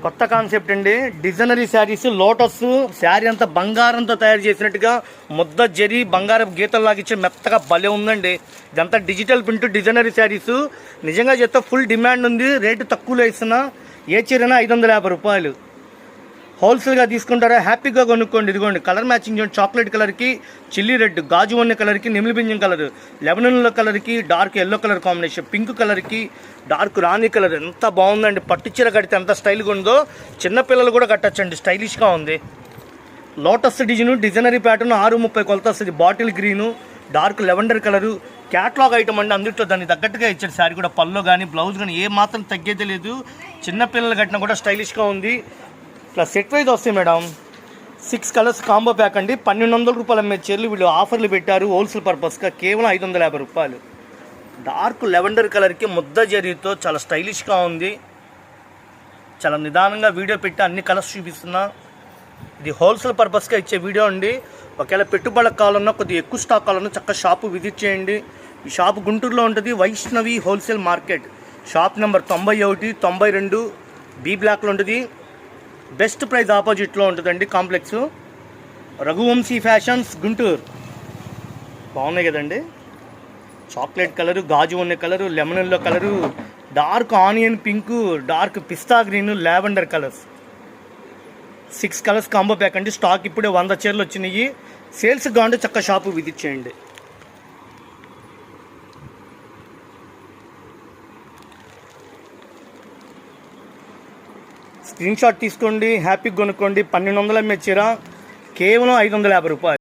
కొత్త కాన్సెప్ట్ అండి. Designery saris, lotus sari అంతా బంగారంతో తయారు చేసినట్టుగా ముద్ద జరి బంగారం గీతల్లాగా ఇచ్చి మెత్తగా భలే ఉందండి. ఇదంతా డిజిటల్ ప్రింట్ డిజైనరీ శారీస్. నిజంగా చెప్తే ఫుల్ డిమాండ్ ఉంది. రేటు తక్కువలో ఇస్తున్నా. ఏ చీరైనా 550 రూపాయలు. హోల్సేల్గా తీసుకుంటారా హ్యాపీగా కొనుక్కోండి. ఇదిగోండి కలర్ మ్యాచింగ్ చూడండి. చాక్లెట్ కలర్కి చిల్లీ రెడ్, గాజు వన్నె కలర్కి నెమిలి పింఛం కలర్, లెమనన్లో కలర్కి dark yellow colour combination, pink కలర్కి డార్క్ రాణి కలర్. ఎంత బాగుందండి. పట్టు చీర కడితే ఎంత స్టైల్గా ఉందో చిన్నపిల్లలు కూడా కట్టచ్చండి. స్టైలిష్గా ఉంది. లోటస్ డిజైనరీ ప్యాటర్న్ 6:30 కొలత వస్తుంది. Bottle green, dark lavender colour. Catalogue item అండి. అందుట్లో దాన్ని తగ్గట్టుగా ఇచ్చాడు. శారీ కూడా పల్లో కానీ బ్లౌజ్ కానీ ఏ మాత్రం తగ్గేదే లేదు. చిన్నపిల్లలు కట్టినా కూడా స్టైలిష్గా ఉంది. ప్లస్ సెట్ వైజ్ వస్తాయి మేడం. 6 కలర్స్ కాంబో ప్యాక్ అండి. 1200 రూపాయలు అమ్మే చీరలు వీళ్ళు ఆఫర్లు పెట్టారు హోల్సేల్ పర్పస్గా. కేవలం 550 రూపాయలు. డార్క్ లెవెండర్ కలర్కి ముద్ద జరీతో చాలా స్టైలిష్గా ఉంది. చాలా నిదానంగా వీడియో పెట్టి అన్ని కలర్స్ చూపిస్తున్నా. ఇది హోల్సేల్ పర్పస్గా ఇచ్చే వీడియో అండి. ఒకవేళ పెట్టుబడులకు కావాలన్నా కొద్దిగా ఎక్కువ స్టాక్ కావాలన్నా చక్కగా షాపు విజిట్ చేయండి. ఈ షాపు గుంటూరులో ఉంటుంది. Vaishnavi wholesale market. Shop number 91, 92 B బ్లాక్లో ఉంటుంది. బెస్ట్ ప్రైజ్ ఆపోజిట్లో ఉంటుందండి కాంప్లెక్స్. రఘువంశీ ఫ్యాషన్స్ గుంటూరు. బాగున్నాయి కదండి. చాక్లెట్ కలరు, గాజు ఉన్న కలరు, లెమనల్లో colour, dark onion pink, dark పిస్తా green, lavender colours. 6 colours combo pack అండి. స్టాక్ ఇప్పుడే 100 చీరలు వచ్చినాయి. సేల్స్ కావాలంటే చక్క షాపు విజిట్ చేయండి. స్క్రీన్ షాట్ తీసుకోండి. హ్యాపీగా కొనుక్కోండి. 1200 అమ్మే చీర కేవలం 550 రూపాయలు.